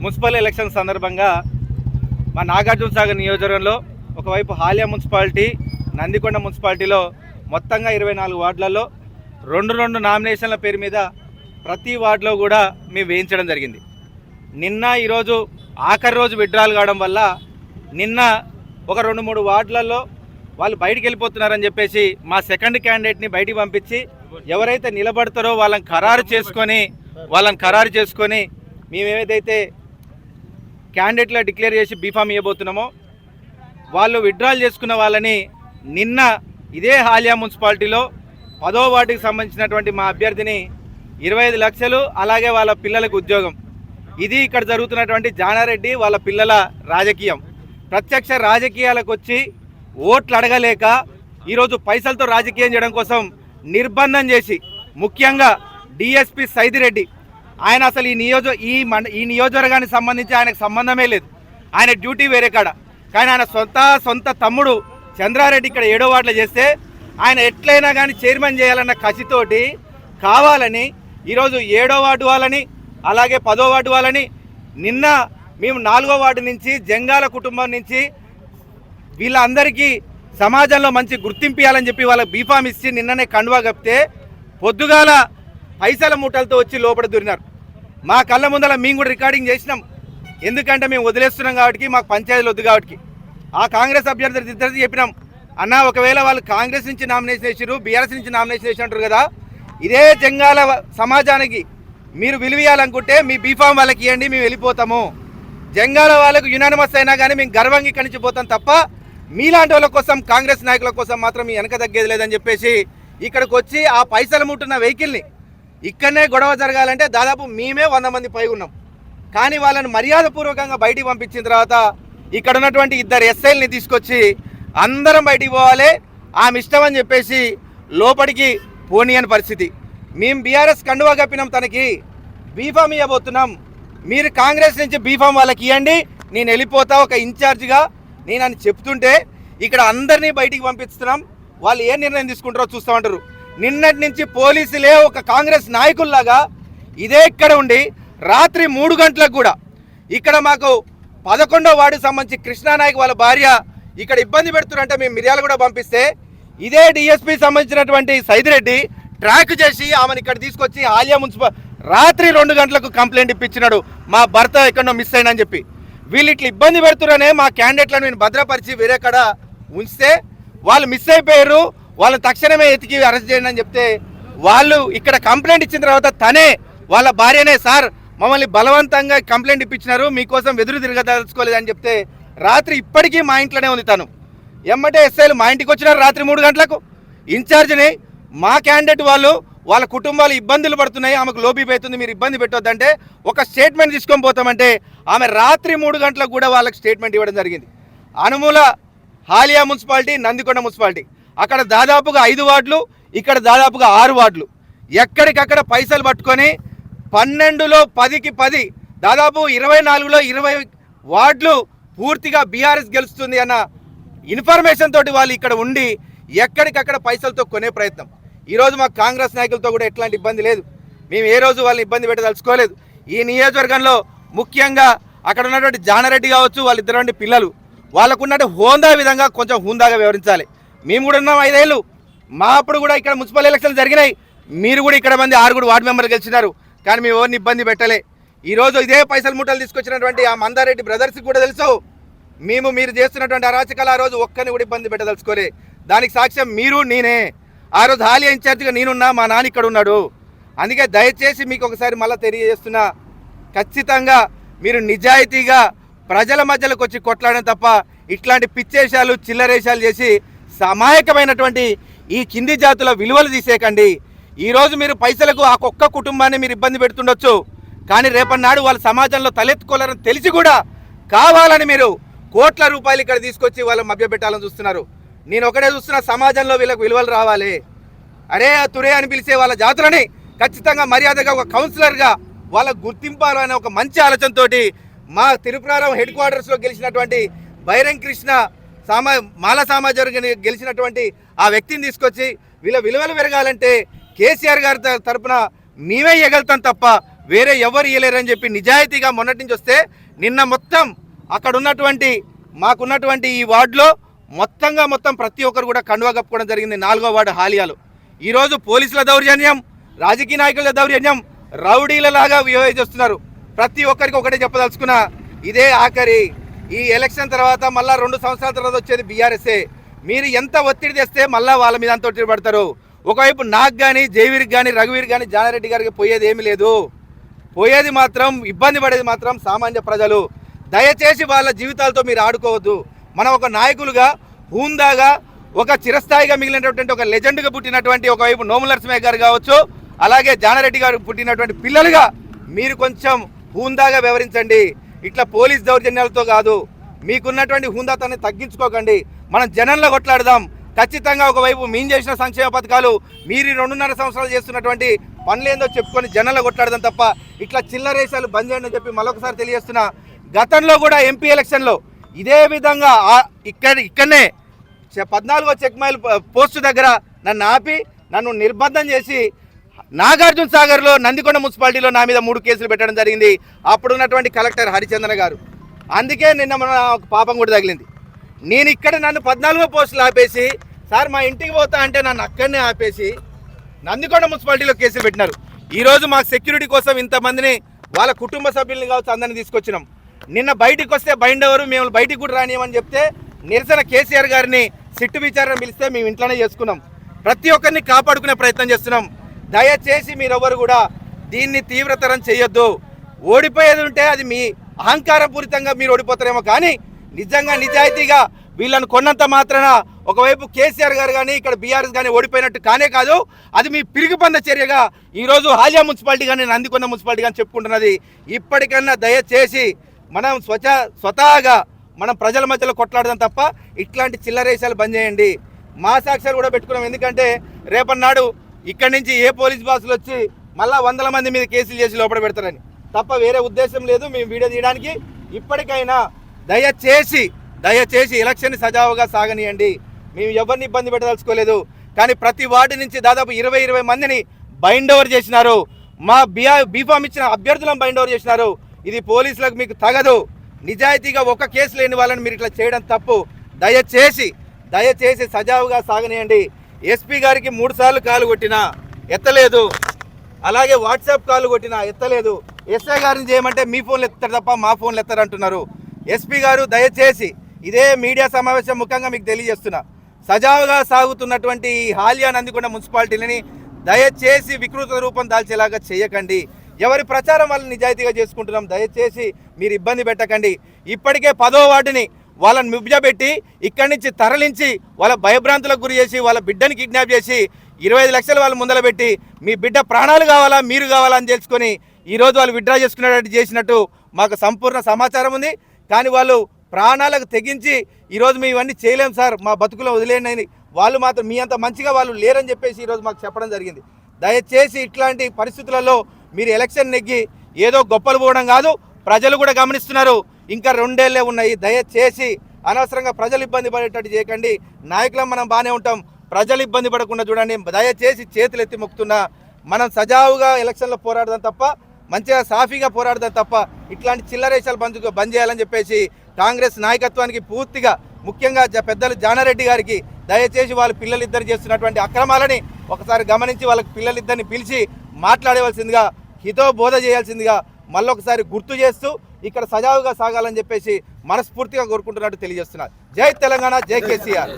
Municipal election సందర్భంగా మా నాగార్జున సాగర్ నియోజకవర్గంలో ఒకవైపు హాలియా మున్సిపాలిటీ, నందికొండ మున్సిపాలిటీలో మొత్తంగా 24 వార్డులలో రెండు నామినేషన్ల పేరు మీద ప్రతి వార్డులో కూడా మేము వేయించడం జరిగింది. నిన్న ఈరోజు ఆఖరి రోజు విత్డ్రాల్ కావడం వల్ల నిన్న ఒక 2-3 వార్డులలో వాళ్ళు బయటికి వెళ్ళిపోతున్నారని చెప్పేసి మా సెకండ్ క్యాండిడేట్ని బయటికి పంపించి ఎవరైతే నిలబడతారో వాళ్ళని ఖరారు చేసుకొని మేము ఏదైతే క్యాండిడేట్లో డిక్లేర్ చేసి బీఫామ్ ఇవ్వబోతున్నామో వాళ్ళు విత్డ్రాల్ చేసుకున్న వాళ్ళని నిన్న ఇదే హాలియా మున్సిపాలిటీలో 10వ వార్డుకి సంబంధించినటువంటి మా అభ్యర్థిని 25 లక్షలు, అలాగే వాళ్ళ పిల్లలకు ఉద్యోగం. ఇది ఇక్కడ జరుగుతున్నటువంటి జానారెడ్డి వాళ్ళ పిల్లల రాజకీయం. ప్రత్యక్ష రాజకీయాలకు వచ్చి ఓట్లు అడగలేక ఈరోజు పైసలతో రాజకీయం చేయడం కోసం నిర్బంధం చేసి, ముఖ్యంగా డిఎస్పీ సైదిరెడ్డి ఆయన అసలు ఈ నియోజకవర్గానికి సంబంధించి ఆయనకు సంబంధమే లేదు. ఆయన డ్యూటీ వేరే కాడ. కానీ ఆయన సొంత తమ్ముడు చంద్రారెడ్డి ఇక్కడ 7వ వార్డులో చేస్తే ఆయన ఎట్లయినా కానీ చైర్మన్ చేయాలన్న కసితోటి కావాలని ఈరోజు 7వ వార్డు వాళ్ళని, అలాగే 10వ వార్డు వాళ్ళని, నిన్న మేము 4వ వార్డు నుంచి జంగాల కుటుంబం నుంచి వీళ్ళందరికీ సమాజంలో మంచి గుర్తింపు ఇవ్వాలని చెప్పి వాళ్ళకి బీఫామ్ ఇచ్చి నిన్ననే కండువా కప్పితే పొద్దుగాల పైసల మూటలతో వచ్చి లోపల దూరినారు. మా కళ్ళ ముందర మేము కూడా రికార్డింగ్ చేసినాం. ఎందుకంటే మేము వదిలేస్తున్నాం కాబట్టి, మాకు పంచాయతీలు వద్దు కాబట్టి. ఆ కాంగ్రెస్ అభ్యర్థులు ఇద్దరికి చెప్పినాం, అన్న ఒకవేళ వాళ్ళు కాంగ్రెస్ నుంచి నామినేషన్ వేసారు, బీఆర్ఎస్ నుంచి నామినేషన్ వేసి అంటారు కదా, ఇదే జంగాల సమాజానికి మీరు విలువయాలనుకుంటే మీ బీఫామ్ వాళ్ళకి ఇవ్వండి, మేము వెళ్ళిపోతాము. జంగాల వాళ్ళకు యునానిమస్ అయినా కానీ మేము గర్వంగా ఇక్కడి నుంచి పోతాం తప్ప మీలాంటి వాళ్ళ కోసం, కాంగ్రెస్ నాయకుల కోసం మాత్రం మీ వెనక తగ్గేది లేదని చెప్పేసి ఇక్కడికి వచ్చి ఆ పైసలు ముట్టున్న వెహికల్ని ఇక్కడనే గొడవ జరగాలంటే దాదాపు మేమే 100 మంది పై ఉన్నాం. కానీ వాళ్ళని మర్యాదపూర్వకంగా బయటికి పంపించిన తర్వాత ఇక్కడ ఉన్నటువంటి 2 ఎస్ఐల్ని తీసుకొచ్చి అందరం బయటికి పోవాలి, ఆమె ఇష్టం అని చెప్పేసి లోపలికి పోనీయని పరిస్థితి. మేము బీఆర్ఎస్ కండువా కప్పినాం, తనకి బీఫామ్ ఇవ్వబోతున్నాం, మీరు కాంగ్రెస్ నుంచి బీఫామ్ వాళ్ళకి ఇవ్వండి, నేను వెళ్ళిపోతా ఒక ఇన్ఛార్జిగా నేను అని చెప్తుంటే ఇక్కడ అందరినీ బయటికి పంపిస్తున్నాం. వాళ్ళు ఏ నిర్ణయం తీసుకుంటారో చూస్తామంటారు. నిన్నటి నుంచి పోలీసులే ఒక కాంగ్రెస్ నాయకుల్లాగా ఇదే ఇక్కడ ఉండి రాత్రి 3 గంటలకు కూడా ఇక్కడ మాకు 11వ వార్డుకు సంబంధించి కృష్ణానాయక్ వాళ్ళ భార్య ఇక్కడ ఇబ్బంది పెడుతున్నారంటే మేము మిర్యాలు కూడా పంపిస్తే ఇదే డిఎస్పీ సంబంధించినటువంటి సైదిరెడ్డి ట్రాక్ చేసి ఆమెను ఇక్కడ తీసుకొచ్చి హాలియా మున్సిపల్ రాత్రి 2 గంటలకు కంప్లైంట్ ఇప్పించినాడు, మా భర్త ఎక్కడో మిస్ అయినని చెప్పి. వీళ్ళు ఇట్లా ఇబ్బంది పెడుతున్నారనే మా క్యాండిడేట్లను నేను భద్రపరిచి వేరే కాడ ఉంచితే వాళ్ళు మిస్ అయిపోయారు, వాళ్ళని తక్షణమే ఎతికి అరెస్ట్ చేయండి అని చెప్తే వాళ్ళు ఇక్కడ కంప్లైంట్ ఇచ్చిన తర్వాత తనే వాళ్ళ భార్యనే, సార్ మమ్మల్ని బలవంతంగా కంప్లైంట్ ఇప్పించినారు, మీకోసం వెదురు తిరగదలుచుకోలేదని చెప్తే రాత్రి ఇప్పటికీ మా ఇంట్లోనే ఉంది తను. ఎమ్మటే ఎస్ఐలు మా ఇంటికి వచ్చినారు రాత్రి 3 గంటలకు. ఇన్ఛార్జిని మా క్యాండిడేట్ వాళ్ళ కుటుంబాలు ఇబ్బందులు పడుతున్నాయి, ఆమెకు లోబీ అవుతుంది, మీరు ఇబ్బంది పెట్టొద్దంటే ఒక స్టేట్మెంట్ తీసుకొని పోతామంటే ఆమె రాత్రి 3 గంటలకు కూడా వాళ్ళకి స్టేట్మెంట్ ఇవ్వడం జరిగింది. అనుమూల హాలియా మున్సిపాలిటీ, నందికొండ మున్సిపాలిటీ, అక్కడ దాదాపుగా 5 వార్డులు, ఇక్కడ దాదాపుగా 6 వార్డులు. ఎక్కడికక్కడ పైసలు పట్టుకొని 12లో 10కి 10 దాదాపు 24లో 20 వార్డులు పూర్తిగా బీఆర్ఎస్ గెలుస్తుంది అన్న ఇన్ఫర్మేషన్ తోటి వాళ్ళు ఇక్కడ ఉండి ఎక్కడికక్కడ పైసలతో కొనే ప్రయత్నం. ఈరోజు మాకు కాంగ్రెస్ నాయకులతో కూడా ఎట్లాంటి ఇబ్బంది లేదు, మేము ఏ రోజు వాళ్ళని ఇబ్బంది పెట్టదలుచుకోలేదు. ఈ నియోజకవర్గంలో ముఖ్యంగా అక్కడ ఉన్నటువంటి జానారెడ్డి కావచ్చు, వాళ్ళిద్దరు పిల్లలు వాళ్ళకు ఉన్నట్టు హోందా విధంగా కొంచెం హుందాగా వ్యవహరించాలి. మేము కూడా ఉన్నాం 5 ఏళ్ళు, మా అప్పుడు కూడా ఇక్కడ మున్సిపల్ ఎలక్షన్లు జరిగినాయి, మీరు కూడా ఇక్కడ మంది 6 వార్డు మెంబర్లు గెలిచినారు, కానీ మేము ఎవరిని ఇబ్బంది పెట్టలే. ఈరోజు ఇదే పైసలు మూటలు తీసుకొచ్చినటువంటి ఆ మందారెడ్డి బ్రదర్స్కి కూడా తెలుసు మీరు చేస్తున్నటువంటి అరాచకాలు ఆ రోజు ఒక్కరిని కూడా ఇబ్బంది పెట్టదలుచుకోలే. దానికి సాక్ష్యం మీరు, నేనే. ఆ రోజు హాలియా ఇన్ఛార్జిగా నేనున్నా, మా నాన్న ఇక్కడ ఉన్నాడు. అందుకే దయచేసి మీకు ఒకసారి మళ్ళీ తెలియజేస్తున్నా, ఖచ్చితంగా మీరు నిజాయితీగా ప్రజల మధ్యలోకి వచ్చి కొట్లాడడం తప్ప ఇట్లాంటి పిచ్చేషాలు చిల్లరేషాలు చేసి సమాయకమైనటువంటి ఈ కింది జాతుల విలువలు తీసేయకండి. ఈరోజు మీరు పైసలకు ఆ ఒక్క కుటుంబాన్ని మీరు ఇబ్బంది పెడుతుండొచ్చు, కానీ రేపటి నాడు వాళ్ళ సమాజంలో తలెత్తుకోవాలని తెలిసి కూడా కావాలని మీరు కోట్ల రూపాయలు ఇక్కడ తీసుకొచ్చి వాళ్ళ మభ్యపెట్టాలని చూస్తున్నారు. నేను ఒకటే చూస్తున్నా, సమాజంలో వీళ్ళకి విలువలు రావాలి. అరే తురే అని పిలిచే వాళ్ళ జాతులని ఖచ్చితంగా మర్యాదగా ఒక కౌన్సిలర్గా వాళ్ళకు గుర్తింపాలనే ఒక మంచి ఆలోచనతో మా తిరుపురారం హెడ్ క్వార్టర్స్లో గెలిచినటువంటి బైరం కృష్ణ మాల సమాజం గెలిచినటువంటి ఆ వ్యక్తిని తీసుకొచ్చి వీళ్ళ విలువలు పెరగాలంటే కేసీఆర్ గారి తరపున మేమే ఇవ్వగలుగుతాం తప్ప వేరే ఎవరు ఇవ్వలేరని చెప్పి నిజాయితీగా మొన్నటి నుంచి వస్తే నిన్న మొత్తం అక్కడ ఉన్నటువంటి మాకున్నటువంటి ఈ వార్డులో మొత్తం ప్రతి ఒక్కరు కూడా కండువా కప్పుకోవడం జరిగింది 4వ వార్డు హాలియాలో. ఈరోజు పోలీసుల దౌర్జన్యం, రాజకీయ నాయకుల దౌర్జన్యం, రౌడీలలాగా వ్యవహరిస్తున్నారు. ప్రతి ఒక్కరికి ఒకటే చెప్పదలుచుకున్నా, ఇదే ఆఖరి. ఈ ఎలక్షన్ తర్వాత మళ్ళీ 2 సంవత్సరాల తర్వాత వచ్చేది బీఆర్ఎస్ఏ. మీరు ఎంత ఒత్తిడి తెస్తే మళ్ళీ వాళ్ళ మీద అంత ఒత్తిడి పడతారు. ఒకవైపు నాకు కానీ, జయవీర్కి కానీ, రఘువీర్ కానీ, జానారెడ్డి గారికి పోయేది ఏమీ లేదు. పోయేది మాత్రం, ఇబ్బంది పడేది మాత్రం సామాన్య ప్రజలు. దయచేసి వాళ్ళ జీవితాలతో మీరు ఆడుకోవద్దు. మనం ఒక నాయకులుగా, హూందాగా, ఒక చిరస్థాయిగా మిగిలినటువంటి ఒక లెజెండ్గా పుట్టినటువంటి ఒకవైపు నోముల నరసింహయ్య గారు కావచ్చు, అలాగే జానారెడ్డి గారు పుట్టినటువంటి పిల్లలుగా మీరు కొంచెం హూందాగా వ్యవహరించండి. ఇట్లా పోలీస్ దౌర్జన్యాలతో కాదు. మీకున్నటువంటి హూందాతాన్ని తగ్గించుకోకండి. మనం జనంలో కొట్లాడదాం. ఖచ్చితంగా ఒకవైపు మేము చేసిన సంక్షేమ పథకాలు, మీరు 2.5 సంవత్సరాలు చేస్తున్నటువంటి పనులేందో చెప్పుకొని జనంలో కొట్లాడదాం తప్ప ఇట్లా చిల్లరేషాలు బంద్ చేయండి అని చెప్పి మరొకసారి తెలియజేస్తున్నా. గతంలో కూడా ఎంపీ ఎలక్షన్లో ఇదే విధంగా ఇక్కడనే 14వ చెక్ మైల్ పోస్టు దగ్గర నన్ను ఆపి నన్ను నిర్బంధం చేసి నాగార్జున సాగర్లో నందికొండ మున్సిపాలిటీలో నా మీద 3 కేసులు పెట్టడం జరిగింది అప్పుడున్నటువంటి కలెక్టర్ హరిచంద్ర గారు. అందుకే నిన్న మన పాపం కూడా తగిలింది. నేను ఇక్కడ నన్ను 14వ పోస్టులు ఆపేసి, సార్ మా ఇంటికి పోతా అంటే నన్ను అక్కడనే ఆపేసి నందికొండ మున్సిపాలిటీలో కేసులు పెట్టినారు. ఈరోజు మాకు సెక్యూరిటీ కోసం ఇంతమందిని, వాళ్ళ కుటుంబ సభ్యుల్ని కావచ్చు, అందరిని తీసుకొచ్చినాం. నిన్న బయటికి వస్తే బయటెవరు, మేము బయటికి కూడా రానియమని చెప్తే నిరసన కేసీఆర్ గారిని సిట్టు విచారణ పిలిస్తే మేము ఇంట్లోనే చేసుకున్నాం. ప్రతి ఒక్కరిని కాపాడుకునే ప్రయత్నం చేస్తున్నాం. దయచేసి మీరెవరు కూడా దీన్ని తీవ్రతరం చేయొద్దు. ఓడిపోయేది ఉంటే అది మీ అహంకారపూరితంగా మీరు ఓడిపోతారేమో, కానీ నిజంగా నిజాయితీగా వీళ్ళను కొన్నంత మాత్రాన ఒకవైపు కేసీఆర్ గారు కానీ, ఇక్కడ బీఆర్ఎస్ కానీ ఓడిపోయినట్టు కానే కాదు. అది మీ పిరిగిపంద చర్యగా ఈరోజు హాలియా మున్సిపాలిటీ కానీ, నందికొండ మున్సిపాలిటీ కానీ చెప్పుకుంటున్నది. ఇప్పటికన్నా దయచేసి మనం స్వతహాగా మనం ప్రజల మధ్యలో కొట్లాడదాం తప్ప ఇట్లాంటి చిల్లరేషాలు బంద్ చేయండి. మా సాక్ష్యాలు కూడా పెట్టుకున్నాం. ఎందుకంటే రేపన్నాడు ఇక్కడి నుంచి ఏ పోలీస్ బాసులు వచ్చి మళ్ళా 100 మంది మీద కేసులు చేసి లోపల పెడతారని తప్ప వేరే ఉద్దేశం లేదు మేము వీడియో తీయడానికి. ఇప్పటికైనా దయచేసి ఎలక్షన్ సజావుగా సాగనీయండి. మేము ఎవరిని ఇబ్బంది పెట్టదలుచుకోలేదు. కానీ ప్రతి వార్డు నుంచి దాదాపు 20 మందిని బైండ్ ఓవర్ చేసినారు. మా బీఫామ్ ఇచ్చిన అభ్యర్థులను బైండ్ ఓవర్ చేసినారు. ఇది పోలీసులకు మీకు తగదు. నిజాయితీగా ఒక కేసు లేని వాళ్ళని మీరు ఇట్లా చేయడం తప్పు. దయచేసి సజావుగా సాగనీయండి. ఎస్పీ గారికి 3 సార్లు కాలు కొట్టినా ఎత్తలేదు, అలాగే వాట్సాప్ కాల్ కొట్టినా ఎత్తలేదు. ఎస్ఐ గారిని చేయమంటే మీ ఫోన్లు ఎత్తారు తప్ప మా ఫోన్లు ఎత్తారంటున్నారు. ఎస్పీ గారు దయచేసి ఇదే మీడియా సమావేశం ముఖ్యంగా మీకు తెలియజేస్తున్నా, సజావుగా సాగుతున్నటువంటి ఈ హాలియా నందికొండ మున్సిపాలిటీని దయచేసి వికృత రూపం దాల్చేలాగా చేయకండి. ఎవరి ప్రచారం వాళ్ళని నిజాయితీగా చేసుకుంటున్నాం. దయచేసి మీరు ఇబ్బంది పెట్టకండి. ఇప్పటికే 10వ వార్డుని వాళ్ళని ముబ్జబెట్టి ఇక్కడి నుంచి తరలించి వాళ్ళ భయభ్రాంతులకు గురి చేసి వాళ్ళ బిడ్డని కిడ్నాప్ చేసి 25 లక్షలు వాళ్ళు ముందర పెట్టి మీ బిడ్డ ప్రాణాలు కావాలా మీరు కావాలా అని తెలుసుకొని ఈరోజు వాళ్ళు విత్డ్రా చేసుకునేటట్టు చేసినట్టు మాకు సంపూర్ణ సమాచారం ఉంది. కానీ వాళ్ళు ప్రాణాలకు తెగించి ఈరోజు మేము ఇవన్నీ చేయలేం సార్, మా బతుకులో వదిలేయండి, వాళ్ళు మాత్రం మీ అంత మంచిగా వాళ్ళు లేరని చెప్పేసి ఈరోజు మాకు చెప్పడం జరిగింది. దయచేసి ఇట్లాంటి పరిస్థితులలో మీరు ఎలక్షన్ నెగ్గి ఏదో గొప్పలు పోవడం కాదు. ప్రజలు కూడా గమనిస్తున్నారు. ఇంకా 2 ఏళ్ళే ఉన్నాయి. దయచేసి అనవసరంగా ప్రజలు ఇబ్బంది పడేటట్టు చేయకండి. నాయకులం మనం బాగానే ఉంటాం, ప్రజలు ఇబ్బంది పడకుండా చూడండి. దయచేసి చేతులు ఎత్తి మొక్కుతున్నా, మనం సజావుగా ఎలక్షన్లో పోరాడదాం తప్ప, మంచిగా సాఫీగా పోరాడదాం తప్ప ఇట్లాంటి చిల్లరేషాలు బంద్ చేయాలని చెప్పేసి కాంగ్రెస్ నాయకత్వానికి పూర్తిగా, ముఖ్యంగా పెద్దలు జానారెడ్డి గారికి దయచేసి వాళ్ళ పిల్లలిద్దరు చేస్తున్నటువంటి అక్రమాలని ఒకసారి గమనించి వాళ్ళకి పిల్లలిద్దరిని పిలిచి మాట్లాడవలసిందిగా, హితోబోధ చేయాల్సిందిగా మళ్ళొకసారి గుర్తు చేస్తూ ఇక్కడ సజావుగా సాగాలని చెప్పేసి మనస్ఫూర్తిగా కోరుకుంటున్నట్టు తెలియజేస్తున్నారు. జై తెలంగాణ, జై కేసీఆర్.